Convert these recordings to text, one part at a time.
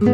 Hey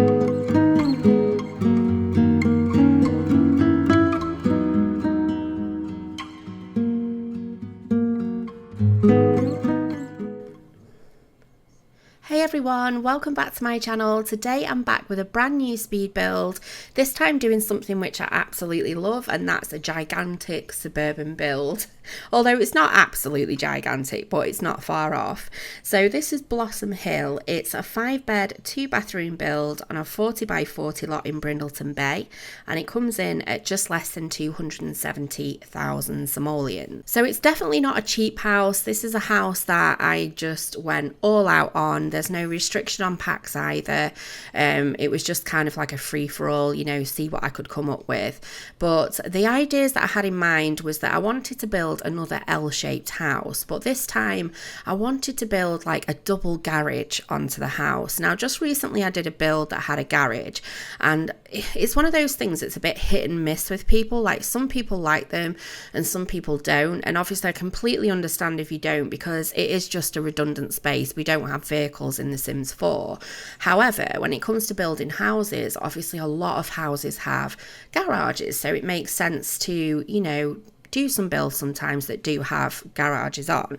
everyone, welcome back to my channel. Today I'm back with a brand new speed build, this time doing something which I absolutely love, and that's a gigantic suburban build. Although it's not absolutely gigantic, but it's not far off. So this is Blossom Hill. It's a 5-bed, 2-bathroom build on a 40 by 40 lot in Brindleton Bay, and it comes in at just less than 270,000 simoleons. So it's definitely not a cheap house. This is a house that I just went all out on. There's no restriction on packs either. It was just kind of like a free-for-all, you know, see what I could come up with. But the ideas that I had in mind was that I wanted to build another L-shaped house, but this time I wanted to build like a double garage onto the house. Now, just recently I did a build that had a garage, and it's one of those things that's a bit hit and miss with people. Like, some people like them and some people don't, and obviously I completely understand if you don't, because it is just a redundant space. We don't have vehicles in The Sims 4. However, when it comes to building houses, obviously a lot of houses have garages, so it makes sense to, you know, do some builds sometimes that do have garages on.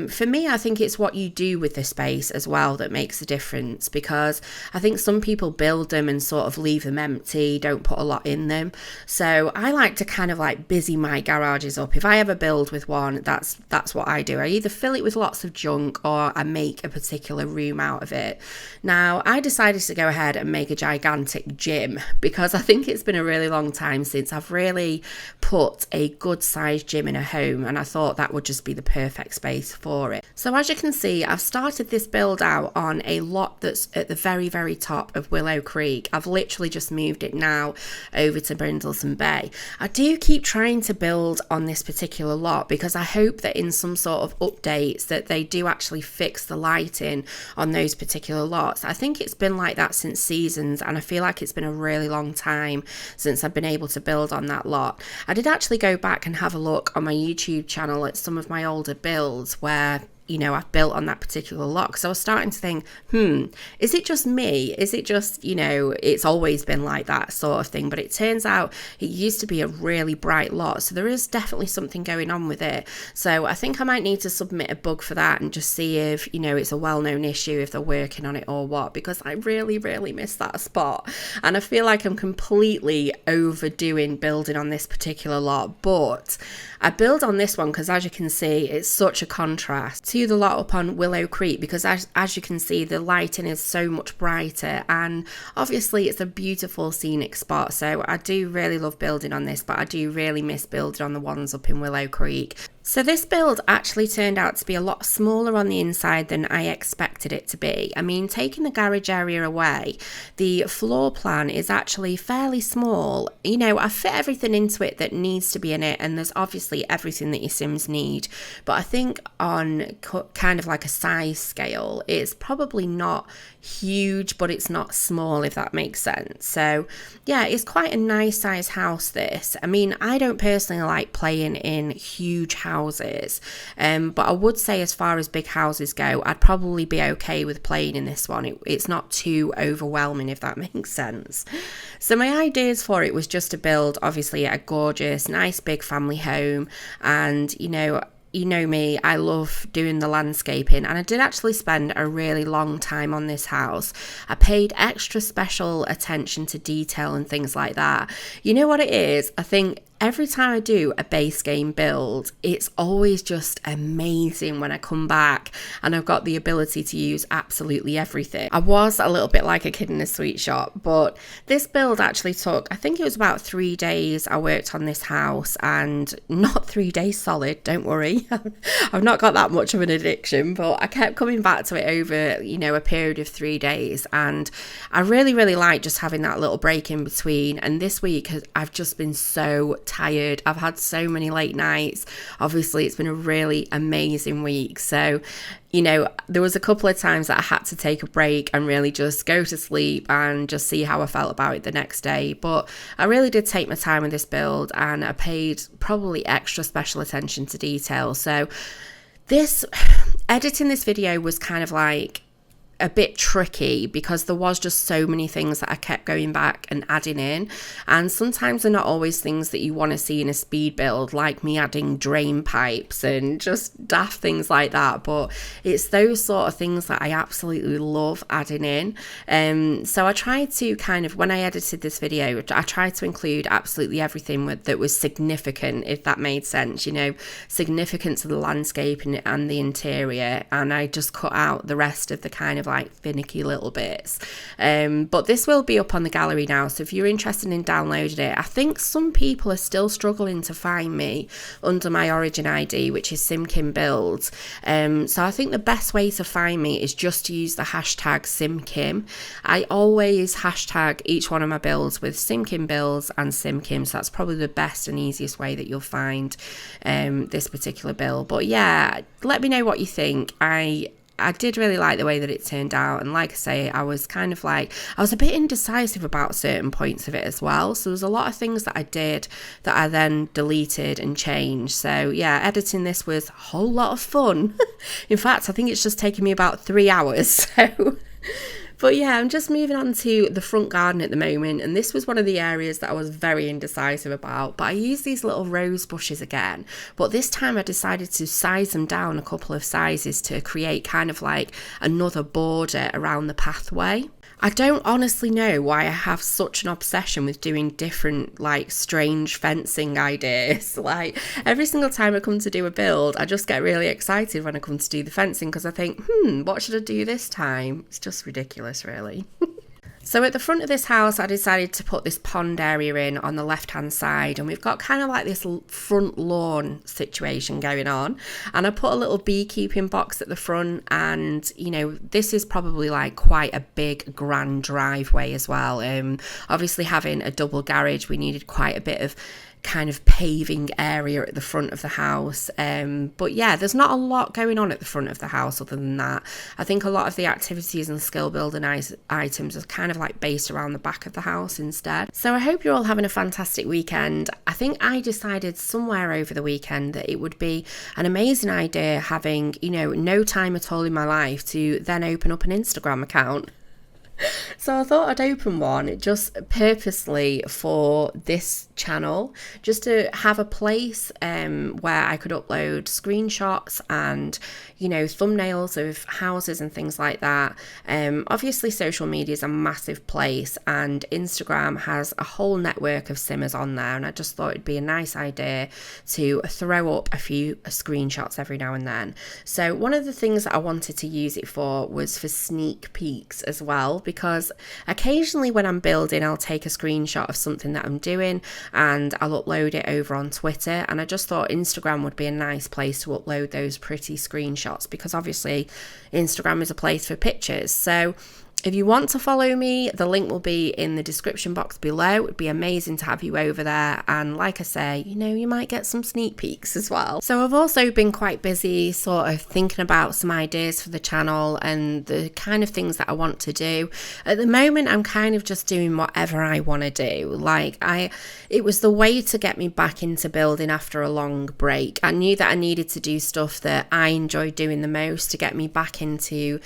For me, I think it's what you do with the space as well that makes a difference, because I think some people build them and sort of leave them empty, don't put a lot in them. So I like to kind of like busy my garages up. If I ever build with one, that's what I do. I either fill it with lots of junk or I make a particular room out of it. Now, I decided to go ahead and make a gigantic gym, because I think it's been a really long time since I've really put a good sized gym in a home, and I thought that would just be the perfect space for it. So as you can see, I've started this build out on a lot that's at the very top of Willow Creek. I've literally just moved it now over to Brindleton Bay. I do keep trying to build on this particular lot because I hope that in some sort of updates that they do actually fix the lighting on those particular lots. I think it's been like that since Seasons, and I feel like it's been a really long time since I've been able to build on that lot. I did actually go back and have a look on my YouTube channel at some of my older builds where, you know, I've built on that particular lot, because I was starting to think, is it just me? Is it just, you know, it's always been like that sort of thing? But it turns out it used to be a really bright lot, so there is definitely something going on with it. So I think I might need to submit a bug for that and just see if, you know, it's a well-known issue, if they're working on it or what, because I really miss that spot, and I feel like I'm completely overdoing building on this particular lot. But I build on this one because, as you can see, it's such a contrast to the lot up on Willow Creek, because as you can see, the lighting is so much brighter, and obviously it's a beautiful scenic spot. So I do really love building on this, but I do really miss building on the ones up in Willow Creek. So this build actually turned out to be a lot smaller on the inside than I expected it to be. I mean, taking the garage area away, the floor plan is actually fairly small. You know, I fit everything into it that needs to be in it, and there's obviously everything that your Sims need. But I think on kind of like a size scale, it's probably not huge, but it's not small, if that makes sense. So yeah, it's quite a nice size house, this. I mean, I don't personally like playing in huge houses, but I would say as far as big houses go, I'd probably be okay with playing in this one. It's not too overwhelming, if that makes sense. So my ideas for it was just to build, obviously, a gorgeous, nice big family home, and you know me, I love doing the landscaping, and I did actually spend a really long time on this house. I paid extra special attention to detail and things like that. You know what it is? I think every time I do a base game build, it's always just amazing when I come back and I've got the ability to use absolutely everything. I was a little bit like a kid in a sweet shop, but this build actually took, I think it was about 3 days I worked on this house, and not 3 days solid, don't worry. I've not got that much of an addiction, but I kept coming back to it over, you know, a period of 3 days, and I really like just having that little break in between. And this week I've just been so tired. I've had so many late nights. Obviously, it's been a really amazing week. So, you know, there was a couple of times that I had to take a break and really just go to sleep and just see how I felt about it the next day. But I really did take my time with this build, and I paid probably extra special attention to detail. So editing this video was kind of like a bit tricky because there was just so many things that I kept going back and adding in, and sometimes they're not always things that you want to see in a speed build, like me adding drain pipes and just daft things like that, but it's those sort of things that I absolutely love adding in. So I tried to kind of, when I edited this video, I tried to include absolutely everything that was significant, if that made sense, you know, significant to the landscape and the interior, and I just cut out the rest of the kind of like finicky little bits. But this will be up on the gallery now, so if you're interested in downloading it, I think some people are still struggling to find me under my origin ID, which is Simkin Builds. So I think the best way to find me is just to use the hashtag Simkim. I always hashtag each one of my builds with Simkin Builds and Simkim, so that's probably the best and easiest way that you'll find this particular build. But yeah, let me know what you think. I did really like the way that it turned out, and like I say, I was kind of like, I was a bit indecisive about certain points of it as well, so there's a lot of things that I did that I then deleted and changed. So yeah, editing this was a whole lot of fun. In fact, I think it's just taken me about 3 hours, so but yeah, I'm just moving on to the front garden at the moment, and this was one of the areas that I was very indecisive about, but I used these little rose bushes again, but this time I decided to size them down a couple of sizes to create kind of like another border around the pathway. I don't honestly know why I have such an obsession with doing different, like, strange fencing ideas. Like, every single time I come to do a build, I just get really excited when I come to do the fencing because I think, what should I do this time? It's just ridiculous, really. So at the front of this house, I decided to put this pond area in on the left-hand side, and we've got kind of like this front lawn situation going on, and I put a little beekeeping box at the front, and you know, this is probably like quite a big grand driveway as well. Obviously having a double garage, we needed quite a bit of kind of paving area at the front of the house, but yeah, there's not a lot going on at the front of the house other than that. I think a lot of the activities and skill building items are kind of like based around the back of the house instead. So I hope you're all having a fantastic weekend. I think I decided somewhere over the weekend that it would be an amazing idea having, you know, no time at all in my life to then open up an Instagram account. So I thought I'd open one just purposely for this channel, just to have a place where I could upload screenshots and, you know, thumbnails of houses and things like that. Obviously social media is a massive place, and Instagram has a whole network of simmers on there, and I just thought it'd be a nice idea to throw up a few screenshots every now and then. So one of the things that I wanted to use it for was for sneak peeks as well, because occasionally when I'm building, I'll take a screenshot of something that I'm doing and I'll upload it over on Twitter, and I just thought Instagram would be a nice place to upload those pretty screenshots, because obviously Instagram is a place for pictures. So if you want to follow me, the link will be in the description box below. It'd be amazing to have you over there. And like I say, you know, you might get some sneak peeks as well. So I've also been quite busy sort of thinking about some ideas for the channel and the kind of things that I want to do. At the moment, I'm kind of just doing whatever I want to do. Like it was the way to get me back into building after a long break. I knew that I needed to do stuff that I enjoyed doing the most to get me back into,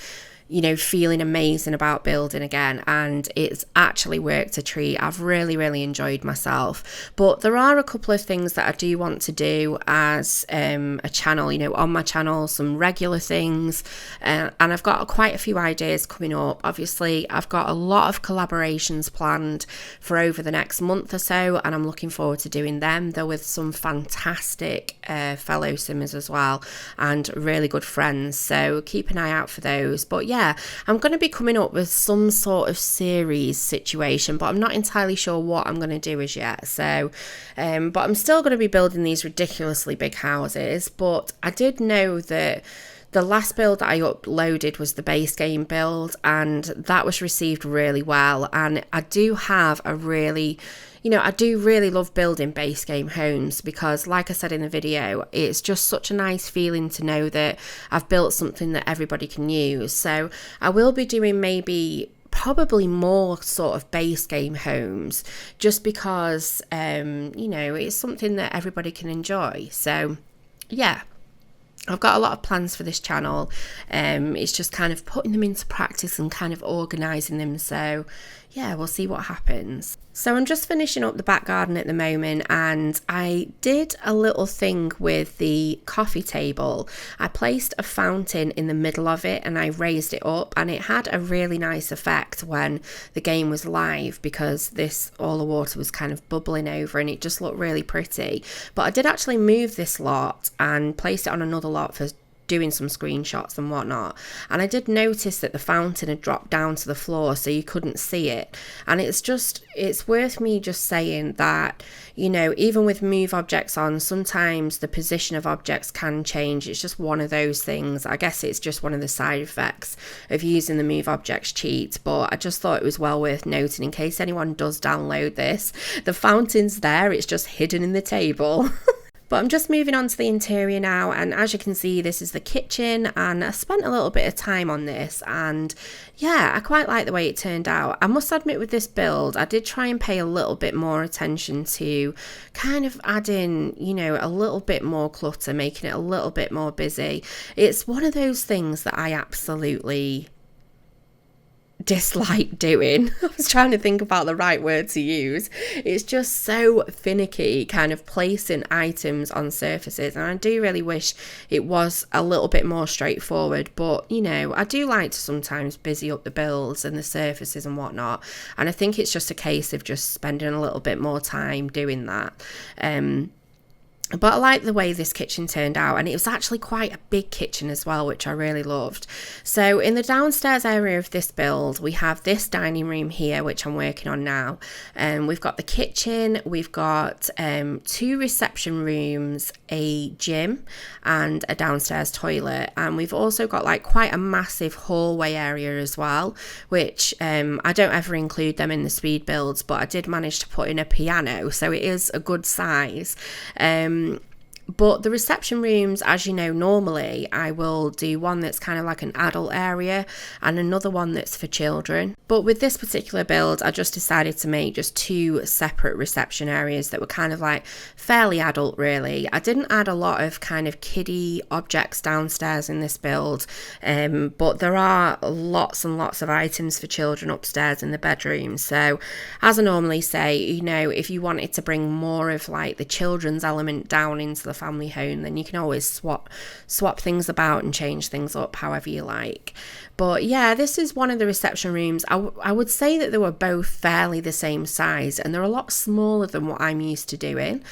you know, feeling amazing about building again, and it's actually worked a treat. I've really enjoyed myself, but there are a couple of things that I do want to do as a channel, you know, on my channel, some regular things, and I've got quite a few ideas coming up. Obviously I've got a lot of collaborations planned for over the next month or so, and I'm looking forward to doing them. They're with some fantastic fellow simmers as well, and really good friends, so keep an eye out for those. But yeah, I'm going to be coming up with some sort of series situation, but I'm not entirely sure what I'm going to do as yet. So, but I'm still going to be building these ridiculously big houses. But I did know that the last build that I uploaded was the base game build, and that was received really well. And I do have a really, you know, I do really love building base game homes, because like I said in the video, it's just such a nice feeling to know that I've built something that everybody can use. So I will be doing probably more sort of base game homes, just because, you know, it's something that everybody can enjoy. So yeah. I've got a lot of plans for this channel. It's just kind of putting them into practice and kind of organising them. So yeah, we'll see what happens. So I'm just finishing up the back garden at the moment, and I did a little thing with the coffee table. I placed a fountain in the middle of it and I raised it up, and it had a really nice effect when the game was live, because all the water was kind of bubbling over and it just looked really pretty. But I did actually move this lot and place it on another lot for doing some screenshots and whatnot, and I did notice that the fountain had dropped down to the floor so you couldn't see it. And it's worth me just saying that, you know, even with move objects on, sometimes the position of objects can change. It's just one of those things. I guess it's just one of the side effects of using the move objects cheat, but I just thought it was well worth noting in case anyone does download this. The fountain's there, it's just hidden in the table. But I'm just moving on to the interior now, and as you can see, this is the kitchen, and I spent a little bit of time on this, and yeah, I quite like the way it turned out. I must admit, with this build, I did try and pay a little bit more attention to kind of adding, you know, a little bit more clutter, making it a little bit more busy. It's one of those things that I absolutely dislike doing. I was trying to think about the right word to use. It's just so finicky, kind of placing items on surfaces, and I do really wish it was a little bit more straightforward. But you know, I do like to sometimes busy up the builds and the surfaces and whatnot, and I think it's just a case of just spending a little bit more time doing that. But I like the way this kitchen turned out, and it was actually quite a big kitchen as well, which I really loved. So in the downstairs area of this build, we have this dining room here, which I'm working on now. We've got the kitchen, we've got 2 reception rooms, a gym and a downstairs toilet, and we've also got like quite a massive hallway area as well, which I don't ever include them in the speed builds, but I did manage to put in a piano, so it is a good size. But the reception rooms, as you know, normally I will do one that's kind of like an adult area and another one that's for children. But with this particular build, I just decided to make just 2 separate reception areas that were kind of like fairly adult, really. I didn't add a lot of kind of kiddie objects downstairs in this build, but there are lots and lots of items for children upstairs in the bedroom. So as I normally say, you know, if you wanted to bring more of like the children's element down into the family home, then you can always swap things about and change things up however you like. But yeah, this is one of the reception rooms. I would say that they were both fairly the same size, and they're a lot smaller than what I'm used to doing.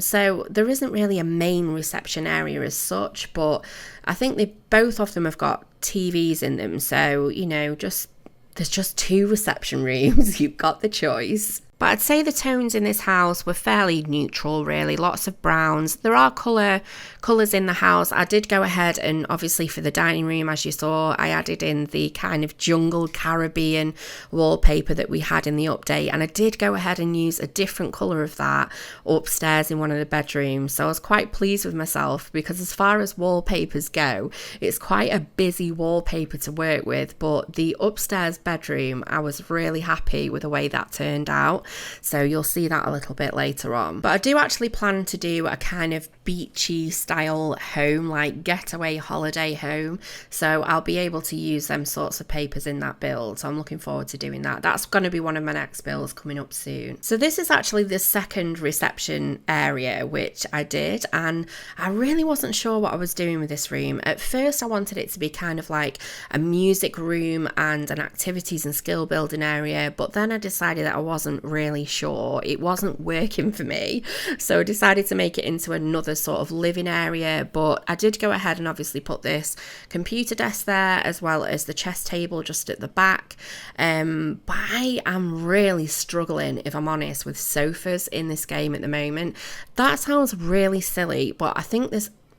So there isn't really a main reception area as such, but I think both of them have got TVs in them. So, you know, there's just 2 reception rooms. You've got the choice. But I'd say the tones in this house were fairly neutral, really. Lots of browns. There are colours in the house. I did go ahead and obviously for the dining room, as you saw, I added in the kind of jungle Caribbean wallpaper that we had in the update. And I did go ahead and use a different colour of that upstairs in one of the bedrooms. So I was quite pleased with myself, because as far as wallpapers go, it's quite a busy wallpaper to work with. But the upstairs bedroom, I was really happy with the way that turned out. So you'll see that a little bit later on. But I do actually plan to do a kind of beachy style home, like getaway holiday home. So I'll be able to use them sorts of papers in that build. So I'm looking forward to doing that. That's going to be one of my next builds coming up soon. So this is actually the second reception area which I did, and I really wasn't sure what I was doing with this room. At first I wanted it to be kind of like a music room and an activities and skill building area, but then I decided that I wasn't really sure. It wasn't working for me, so I decided to make it into another sort of living area. But I did go ahead and obviously put this computer desk there, as well as the chess table just at the back. But I am really struggling, if I'm honest, with sofas in this game at the moment. That sounds really silly, but I think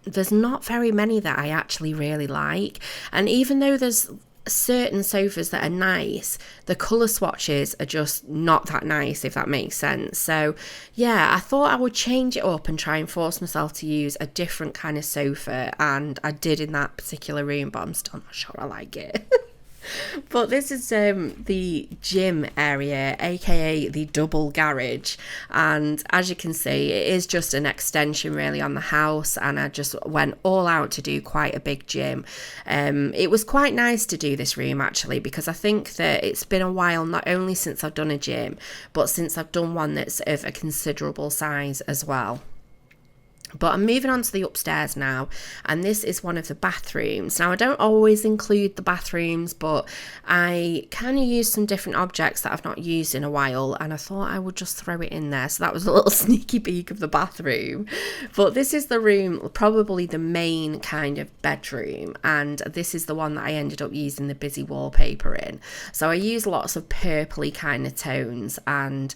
there's not very many that I actually really like. And even though there's certain sofas that are nice, the colour swatches are just not that nice, if that makes sense. So yeah, I thought I would change it up and try and force myself to use a different kind of sofa, and I did in that particular room, but I'm still not sure I like it. But this is the gym area, aka the double garage, and as you can see, it is just an extension really on the house, and I just went all out to do quite a big gym. It was quite nice to do this room actually, because I think that it's been a while, not only since I've done a gym, but since I've done one that's of a considerable size as well. But I'm moving on to the upstairs now, and this is one of the bathrooms. Now, I don't always include the bathrooms, but I kind of use some different objects that I've not used in a while, and I thought I would just throw it in there. So that was a little sneaky peek of the bathroom. But this is the room, probably the main kind of bedroom, and this is the one that I ended up using the busy wallpaper in. So I use lots of purpley kind of tones, and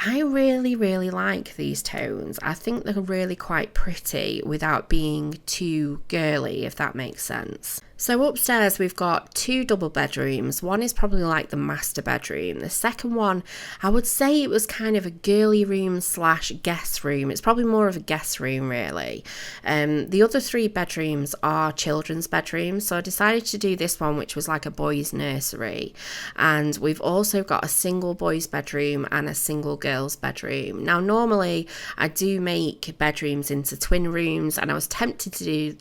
I really, really like these tones. I think they're really quite pretty without being too girly, if that makes sense. So upstairs we've got two double bedrooms. One is probably like the master bedroom. The second one, I would say it was kind of a girly room slash guest room. It's probably more of a guest room really. The other three bedrooms are children's bedrooms. So I decided to do this one, which was like a boys' nursery. And we've also got a single boys' bedroom and a single girls' bedroom. Now normally I do make bedrooms into twin rooms, and I was tempted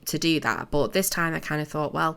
to do that, but this time I kind of thought, well,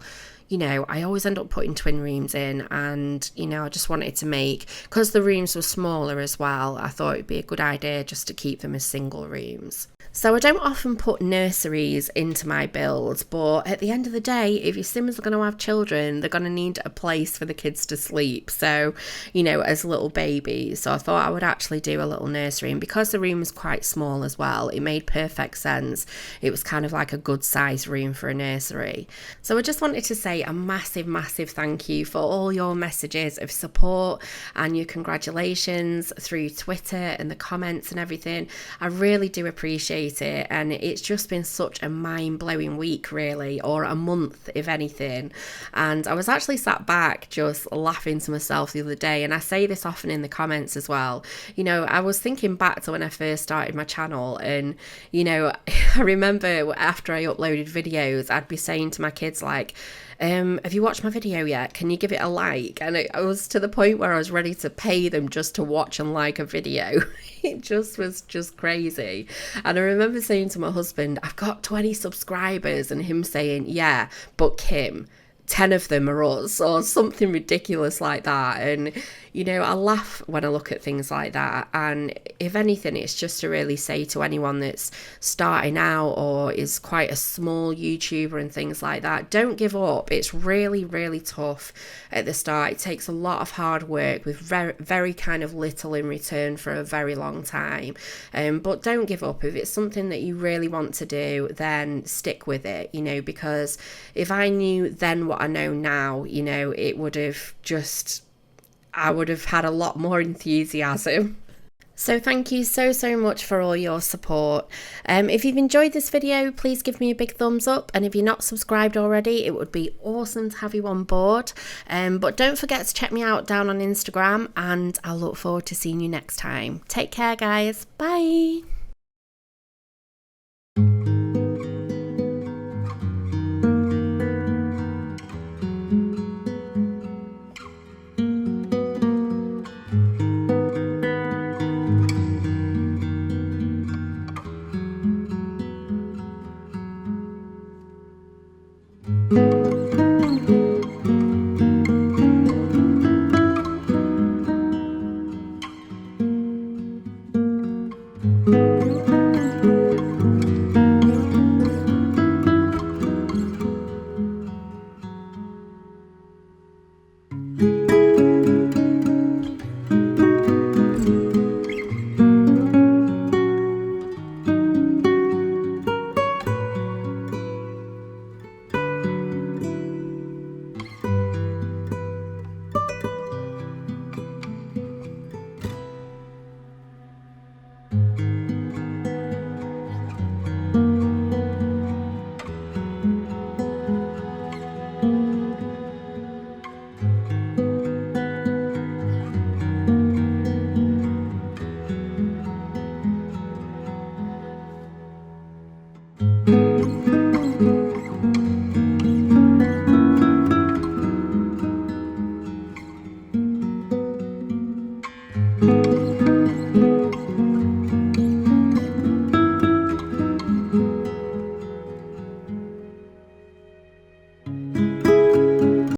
you know, I always end up putting twin rooms in, and you know, I just wanted to make, because the rooms were smaller as well, I thought it'd be a good idea just to keep them as single rooms. So I don't often put nurseries into my builds, but at the end of the day, if your Sims are going to have children, they're going to need a place for the kids to sleep. So, you know, as little babies. So I thought I would actually do a little nursery. And because the room was quite small as well, it made perfect sense. It was kind of like a good size room for a nursery. So I just wanted to say a massive, massive thank you for all your messages of support and your congratulations through Twitter and the comments and everything. I really do appreciate it, and it's just been such a mind-blowing week really, or a month if anything. And I was actually sat back just laughing to myself the other day, and I say this often in the comments as well. You know, I was thinking back to when I first started my channel, and you know, I remember after I uploaded videos, I'd be saying to my kids like, have you watched my video yet? Can you give it a like? And I was to the point where I was ready to pay them just to watch and like a video. It just was just crazy. And I remember saying to my husband, I've got 20 subscribers, and him saying, yeah, but Kim, 10 of them are us, or something ridiculous like that. And you know, I laugh when I look at things like that, and if anything, it's just to really say to anyone that's starting out or is quite a small YouTuber and things like that, don't give up. It's really, really tough at the start. It takes a lot of hard work with very, very kind of little in return for a very long time, but don't give up. If it's something that you really want to do, then stick with it, you know, because if I knew then what I know now, you know, it would have just, I would have had a lot more enthusiasm. So thank you so much for all your support. If you've enjoyed this video, please give me a big thumbs up, and if you're not subscribed already, it would be awesome to have you on board. But don't forget to check me out down on Instagram, and I'll look forward to seeing you next time. Take care guys, bye.